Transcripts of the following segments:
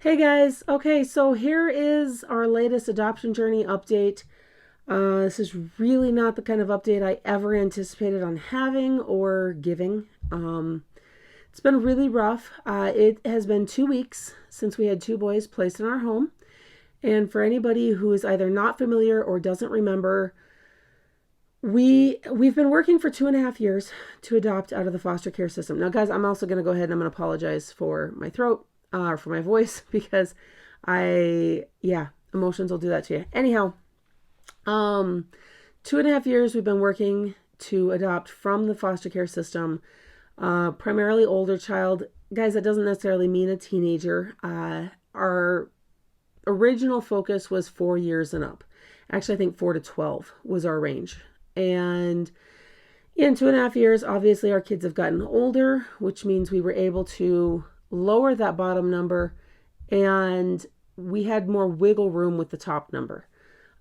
Hey guys, okay, so here is our latest adoption journey update. This is really not the kind of update I ever anticipated on having or giving. It's been really rough. It has been 2 weeks since we had two boys placed in our home. And for anybody who is either not familiar or doesn't remember, we've been working for 2.5 years to adopt out of the foster care system. Now, guys, I'm also going to go ahead and I'm going to apologize for my throat, for my voice, because emotions will do that to you. Anyhow, 2.5 years we've been working to adopt from the foster care system, primarily older child. Guys, that doesn't necessarily mean a teenager. Our original focus was 4 years and up. Actually, I think 4 to 12 was our range. And in 2.5 years, obviously, our kids have gotten older, which means we were able to lower that bottom number, and we had more wiggle room with the top number.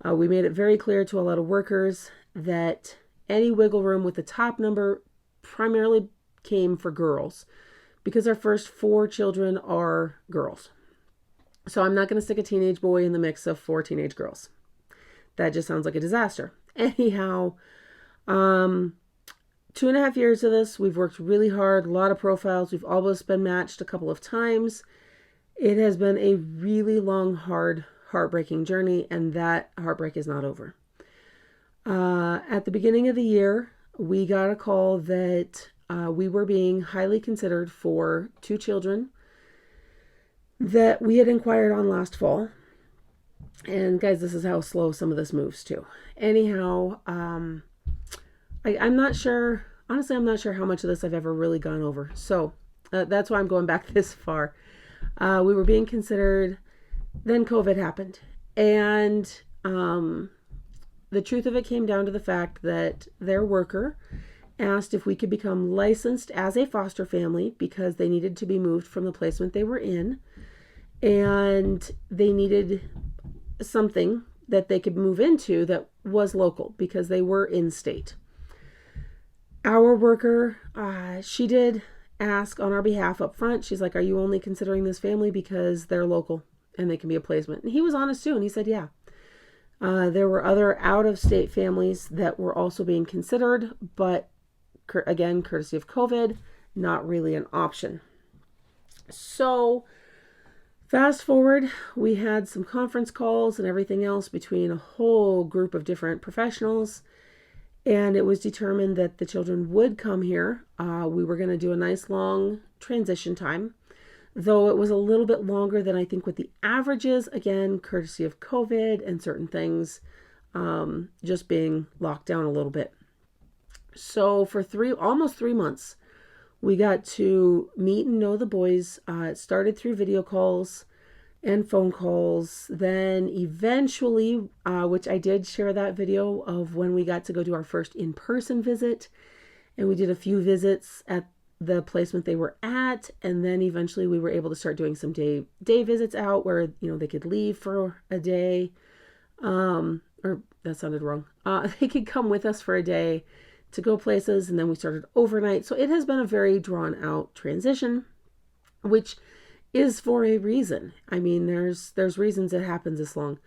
We made it very clear to a lot of workers that any wiggle room with the top number primarily came for girls, because our first 4 children are girls. So I'm not going to stick a teenage boy in the mix of 4 teenage girls. That just sounds like a disaster. Anyhow, 2.5 years of this, we've worked really hard, a lot of profiles. We've almost been matched a couple of times. It has been a really long, hard, heartbreaking journey, and that heartbreak is not over. At the beginning of the year, we got a call that we were being highly considered for 2 children that we had inquired on last fall. And guys, this is how slow some of this moves too. Anyhow, I'm not sure, honestly, I'm not sure how much of this I've ever really gone over. So that's why I'm going back this far. We were being considered, then COVID happened. And the truth of it came down to the fact that their worker asked if we could become licensed as a foster family because they needed to be moved from the placement they were in. And they needed something that they could move into that was local because they were in state. Our worker, she did ask on our behalf up front. She's like, are you only considering this family because they're local and they can be a placement? And he was honest too, and he said, yeah. There were other out-of-state families that were also being considered, but again, courtesy of COVID, not really an option. So fast forward, we had some conference calls and everything else between a whole group of different professionals, and it was determined that the children would come here. We were going to do a nice long transition time, though it was a little bit longer than I think what the average is, again, courtesy of COVID and certain things just being locked down a little bit. So for almost 3 months, we got to meet and know the boys. It started through video calls and phone calls. Then eventually, which I did share that video of when we got to go do our first in-person visit. And we did a few visits at the placement they were at. And then eventually we were able to start doing some day visits out where, they could leave for a day. Or that sounded wrong. They could come with us for a day to go places, and then we started overnight. So it has been a very drawn out transition, which is for a reason. I mean, there's reasons it happens this long.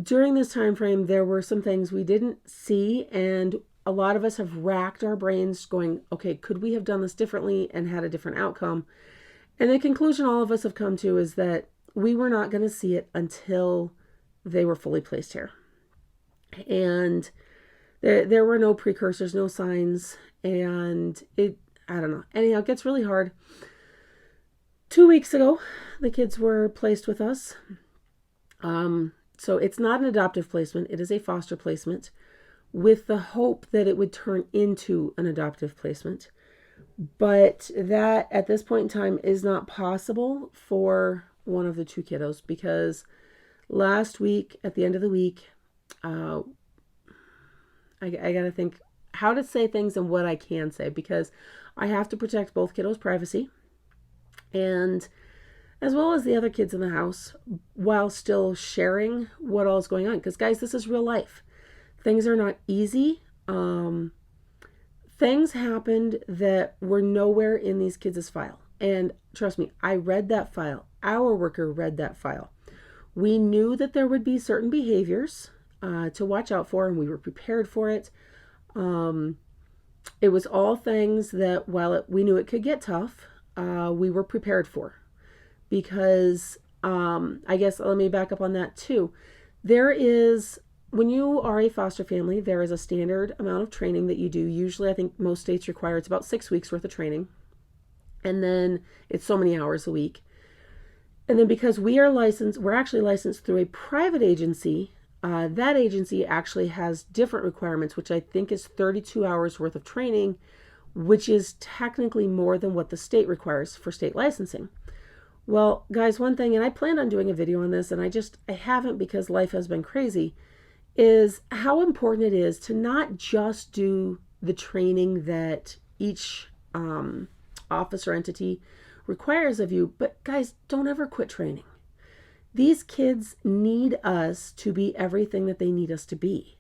During this time frame, there were some things we didn't see, and a lot of us have racked our brains going, okay, could we have done this differently and had a different outcome? And the conclusion all of us have come to is that we were not going to see it until they were fully placed here. And there were no precursors, no signs, and I don't know. Anyhow, it gets really hard. 2 weeks ago, the kids were placed with us. So it's not an adoptive placement. It is a foster placement with the hope that it would turn into an adoptive placement. But that, at this point in time, is not possible for one of the 2 kiddos because last week, at the end of the week, I got to think how to say things and what I can say because I have to protect both kiddos' privacy and as well as the other kids in the house while still sharing what all is going on. Because guys, this is real life. Things are not easy. Things happened that were nowhere in these kids' file. And trust me, I read that file. Our worker read that file. We knew that there would be certain behaviors to watch out for, and we were prepared for it. It was all things that, while we knew it could get tough, we were prepared for. Because, I guess, let me back up on that too. When you are a foster family, there is a standard amount of training that you do. Usually, I think most states require it's about 6 weeks worth of training. And then it's so many hours a week. And then because we're actually licensed through a private agency. That agency actually has different requirements, which I think is 32 hours worth of training, which is technically more than what the state requires for state licensing. Well, guys, one thing, and I plan on doing a video on this, and I haven't because life has been crazy, is how important it is to not just do the training that each office or entity requires of you, but guys, don't ever quit training. These kids need us to be everything that they need us to be.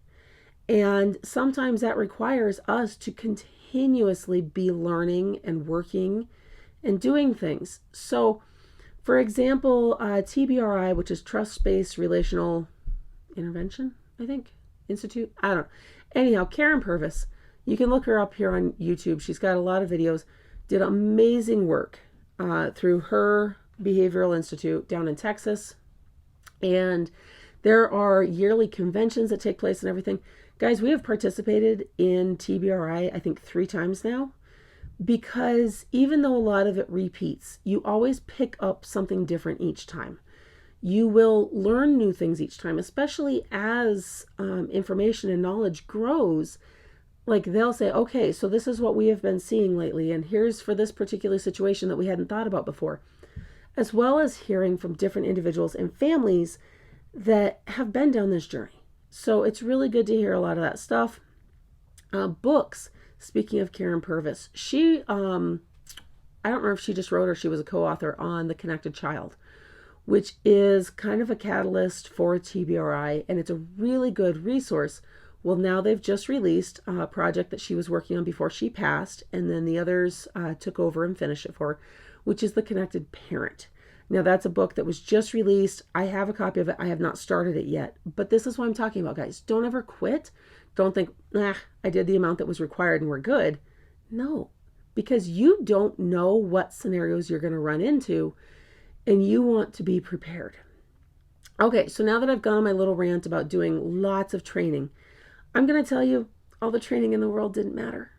And sometimes that requires us to continuously be learning and working and doing things. So, for example, TBRI, which is Trust-Based Relational Intervention, I think, Institute. I don't know. Anyhow, Karen Purvis, you can look her up here on YouTube. She's got a lot of videos, did amazing work through her Behavioral Institute down in Texas. And there are yearly conventions that take place and everything. Guys, we have participated in TBRI, I think 3 times now, because even though a lot of it repeats, you always pick up something different each time. You will learn new things each time, especially as information and knowledge grows. Like they'll say, okay, so this is what we have been seeing lately, and here's for this particular situation that we hadn't thought about before. As well as hearing from different individuals and families that have been down this journey. So it's really good to hear a lot of that stuff. Books, speaking of Karen Purvis, she, I don't remember if she just wrote or she was a co-author on The Connected Child, which is kind of a catalyst for TBRI, and it's a really good resource. Well, now they've just released a project that she was working on before she passed, and then the others took over and finished it for her, which is The Connected Parent. Now, that's a book that was just released. I have a copy of it. I have not started it yet. But this is what I'm talking about, guys. Don't ever quit. Don't think, I did the amount that was required and we're good. No, because you don't know what scenarios you're going to run into, and you want to be prepared. Okay, so now that I've gone on my little rant about doing lots of training, I'm going to tell you all the training in the world didn't matter.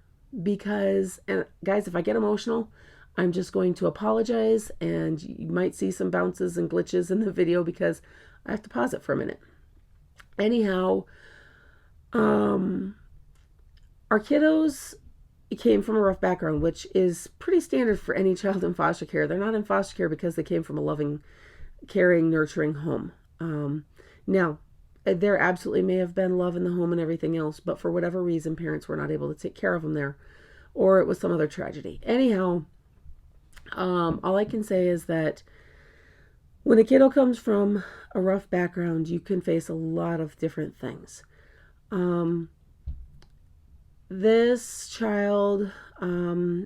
Because, and guys, if I get emotional, I'm just going to apologize, and you might see some bounces and glitches in the video because I have to pause it for a minute. Anyhow, our kiddos came from a rough background, which is pretty standard for any child in foster care. They're not in foster care because they came from a loving, caring, nurturing home. Now, there absolutely may have been love in the home and everything else, but for whatever reason, parents were not able to take care of them there, or it was some other tragedy. Anyhow, all I can say is that when a kiddo comes from a rough background, you can face a lot of different things. This child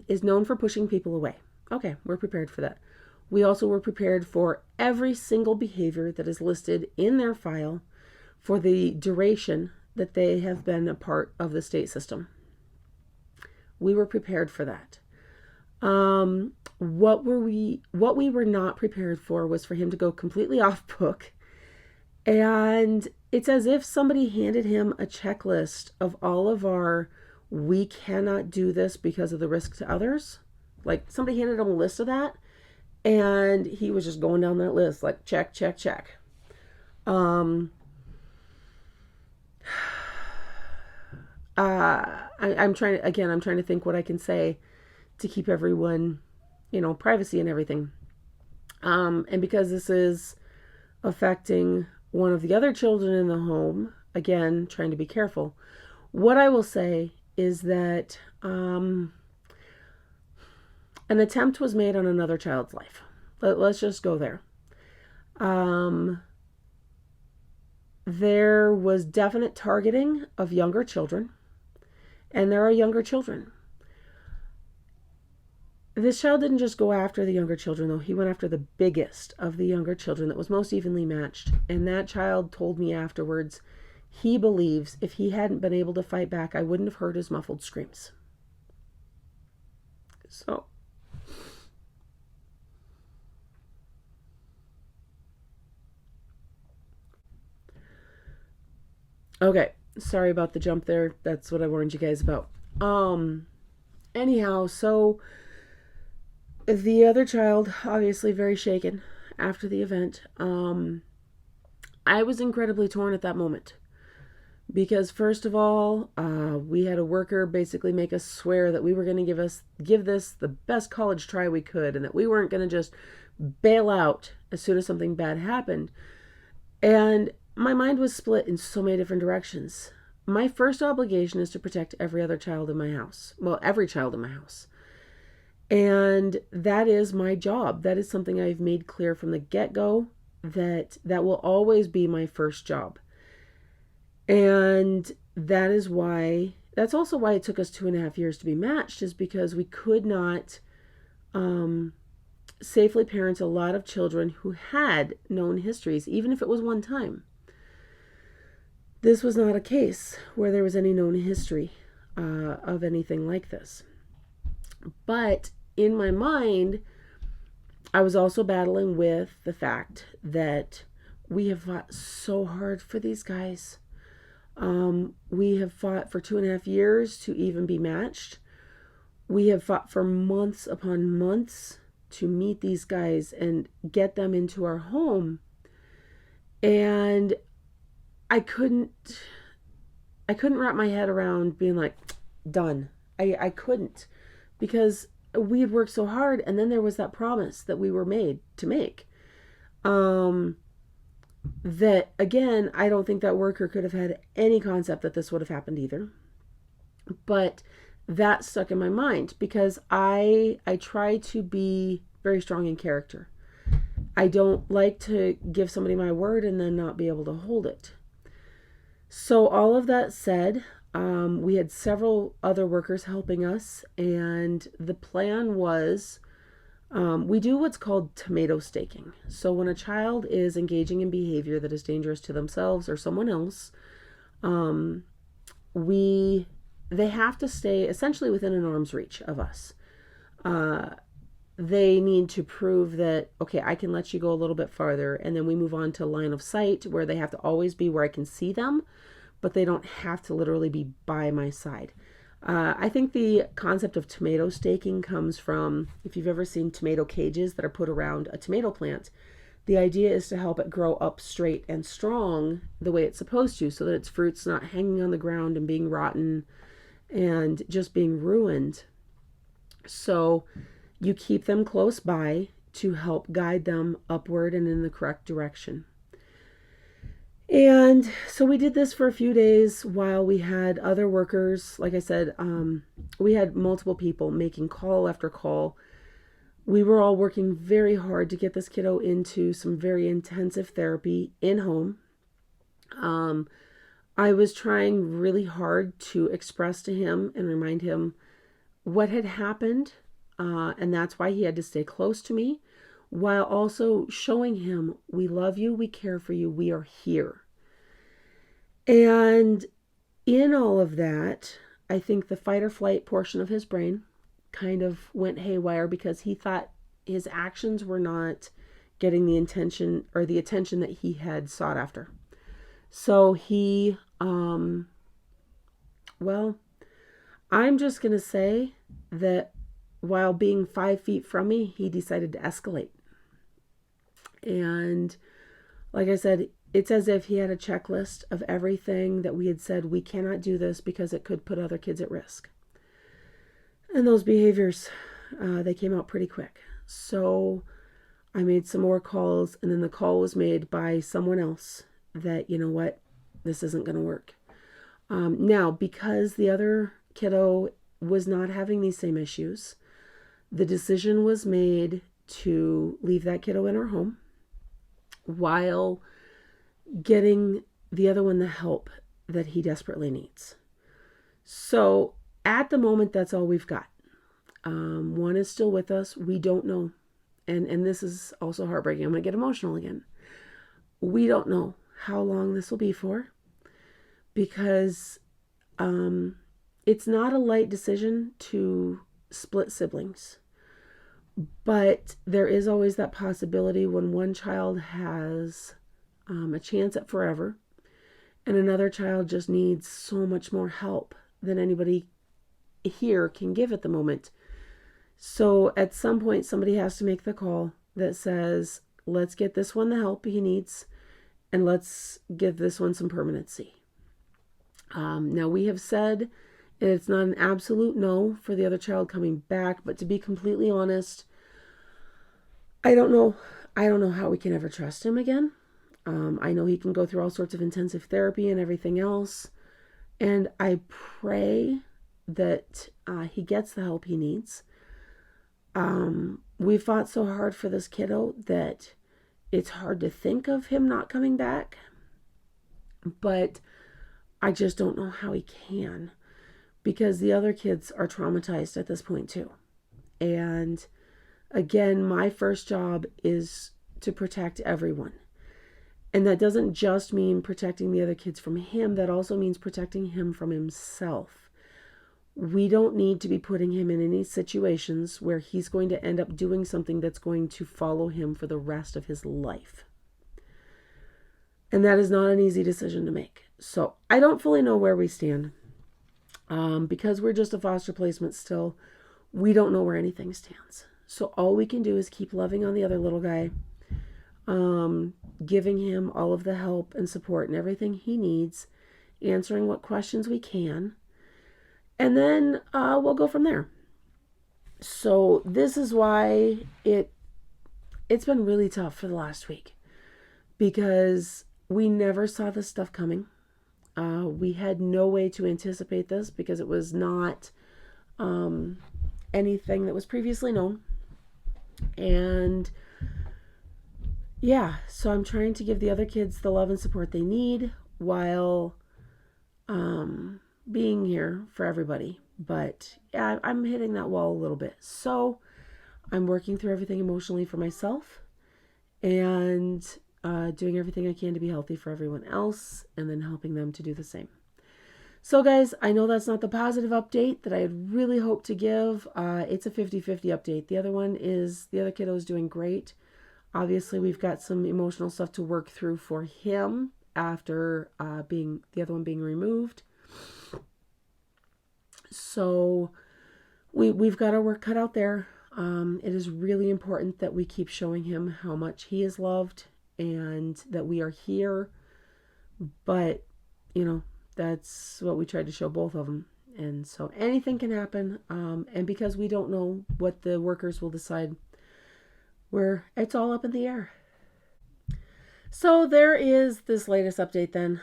is known for pushing people away. Okay, we're prepared for that. We also were prepared for every single behavior that is listed in their file for the duration that they have been a part of the state system. We were prepared for that. What we were not prepared for was for him to go completely off book. And it's as if somebody handed him a checklist of all of our, we cannot do this because of the risk to others. Like somebody handed him a list of that, and he was just going down that list like check, check, check. I'm trying to think what I can say to keep everyone, privacy and everything. And because this is affecting one of the other children in the home, again, trying to be careful. What I will say is that an attempt was made on another child's life. Let's just go there. There was definite targeting of younger children, and there are younger children. This child didn't just go after the younger children, though. He went after the biggest of the younger children that was most evenly matched. And that child told me afterwards he believes if he hadn't been able to fight back, I wouldn't have heard his muffled screams. So, okay, sorry about the jump there. That's what I warned you guys about. Anyhow, so the other child, obviously very shaken after the event. I was incredibly torn at that moment because, first of all, we had a worker basically make us swear that we were going to give this the best college try we could, and that we weren't going to just bail out as soon as something bad happened. And my mind was split in so many different directions. My first obligation is to protect every other child in my house. Well, every child in my house. And that is my job. That is something I've made clear from the get-go, that will always be my first job. And that's also why it took us 2.5 years to be matched, is because we could not safely parent a lot of children who had known histories, even if it was one time. This was not a case where there was any known history of anything like this. But in my mind, I was also battling with the fact that we have fought so hard for these guys. We have fought for 2.5 years to even be matched. We have fought for months upon months to meet these guys and get them into our home. And I couldn't wrap my head around being like, done. I couldn't, because we had worked so hard, and then there was that promise that we were made to make. That, again, I don't think that worker could have had any concept that this would have happened either. But that stuck in my mind because I try to be very strong in character. I don't like to give somebody my word and then not be able to hold it. So all of that said, we had several other workers helping us, and the plan was we do what's called tomato staking. So when a child is engaging in behavior that is dangerous to themselves or someone else, they have to stay essentially within an arm's reach of us. They need to prove that, okay, I can let you go a little bit farther, and then we move on to line of sight, where they have to always be where I can see them, but they don't have to literally be by my side. I think the concept of tomato staking comes from, if you've ever seen tomato cages that are put around a tomato plant, the idea is to help it grow up straight and strong the way it's supposed to, so that its fruit's not hanging on the ground and being rotten and just being ruined. So you keep them close by to help guide them upward and in the correct direction. And so we did this for a few days while we had other workers. Like I said, we had multiple people making call after call. We were all working very hard to get this kiddo into some very intensive therapy in home. I was trying really hard to express to him and remind him what had happened, and that's why he had to stay close to me, while also showing him we love you, we care for you, we are here. And in all of that, I think the fight or flight portion of his brain kind of went haywire because he thought his actions were not getting the intention or the attention that he had sought after. So he, well, I'm just going to say that while being 5 feet from me, he decided to escalate. And like I said, it's as if he had a checklist of everything that we had said, we cannot do this because it could put other kids at risk. And those behaviors, they came out pretty quick. So I made some more calls, and then the call was made by someone else that, you know what, this isn't going to work. Now, because the other kiddo was not having these same issues, the decision was made to leave that kiddo in our home while getting the other one the help that he desperately needs. So at the moment, that's all we've got. One is still with us. We don't know. And this is also heartbreaking. I'm going to get emotional again. We don't know how long this will be for, because it's not a light decision to split siblings. But there is always that possibility when one child has a chance at forever and another child just needs so much more help than anybody here can give at the moment. So at some point, somebody has to make the call that says, let's get this one the help he needs, and let's give this one some permanency. Now, we have said it's not an absolute no for the other child coming back, but to be completely honest, I don't know how we can ever trust him again. I know he can go through all sorts of intensive therapy and everything else, and I pray that he gets the help he needs. We fought so hard for this kiddo that it's hard to think of him not coming back, but I just don't know how he can, because the other kids are traumatized at this point too. And again, my first job is to protect everyone. And that doesn't just mean protecting the other kids from him, that also means protecting him from himself. We don't need to be putting him in any situations where he's going to end up doing something that's going to follow him for the rest of his life. And that is not an easy decision to make. So I don't fully know where we stand. Because we're just a foster placement still, we don't know where anything stands. So all we can do is keep loving on the other little guy, giving him all of the help and support and everything he needs, answering what questions we can, and then we'll go from there. So this is why it's been really tough for the last week, because we never saw this stuff coming. We had no way to anticipate this because it was not anything that was previously known. And yeah, so I'm trying to give the other kids the love and support they need while being here for everybody. But yeah, I'm hitting that wall a little bit. So I'm working through everything emotionally for myself and doing everything I can to be healthy for everyone else, and then helping them to do the same. So guys, I know that's not the positive update that I had really hoped to give. It's a 50-50 update. The other kiddo is doing great. Obviously, we've got some emotional stuff to work through for him after the other one being removed. So we've got our work cut out there. It is really important that we keep showing him how much he is loved and that we are here. But, that's what we tried to show both of them. And so anything can happen. And because we don't know what the workers will decide, it's all up in the air. So there is this latest update then.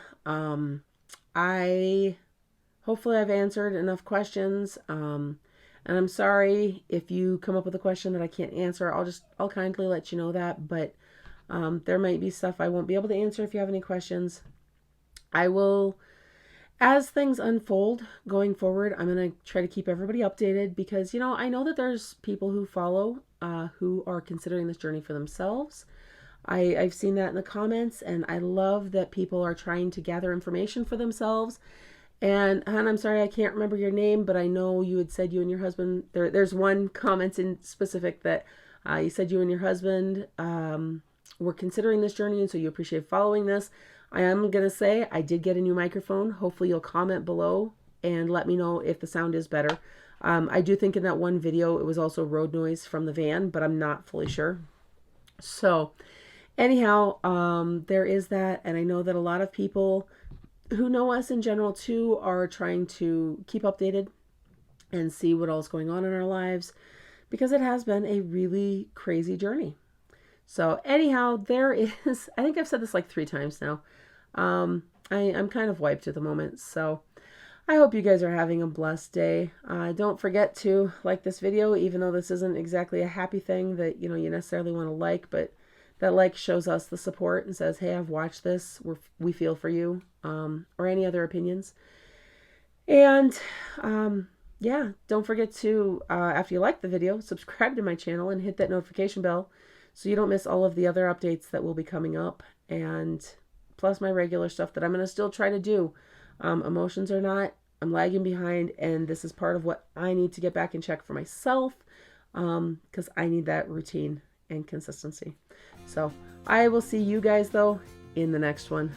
Hopefully I've answered enough questions. And I'm sorry if you come up with a question that I can't answer. I'll kindly let you know that. But there might be stuff I won't be able to answer if you have any questions. I will, as things unfold going forward, I'm going to try to keep everybody updated because, I know that there's people who follow who are considering this journey for themselves. I've seen that in the comments, and I love that people are trying to gather information for themselves. And Han, I'm sorry, I can't remember your name, but I know you had said you and your husband, there's one comment in specific that you said you and your husband were considering this journey, and so you appreciate following this. I am going to say I did get a new microphone. Hopefully you'll comment below and let me know if the sound is better. I do think in that one video it was also road noise from the van, but I'm not fully sure. So anyhow, there is that, and I know that a lot of people who know us in general too are trying to keep updated and see what else is going on in our lives, because it has been a really crazy journey. So anyhow, there is, I think I've said this like 3 times now. I'm kind of wiped at the moment, so I hope you guys are having a blessed day. Don't forget to like this video, even though this isn't exactly a happy thing that you necessarily want to like, but that like shows us the support and says, hey, I've watched this, we feel for you, or any other opinions. And yeah, don't forget to, after you like the video, subscribe to my channel and hit that notification bell so you don't miss all of the other updates that will be coming up, and plus my regular stuff that I'm going to still try to do. Emotions or not, I'm lagging behind, and this is part of what I need to get back in check for myself, because I need that routine and consistency. So I will see you guys, though, in the next one.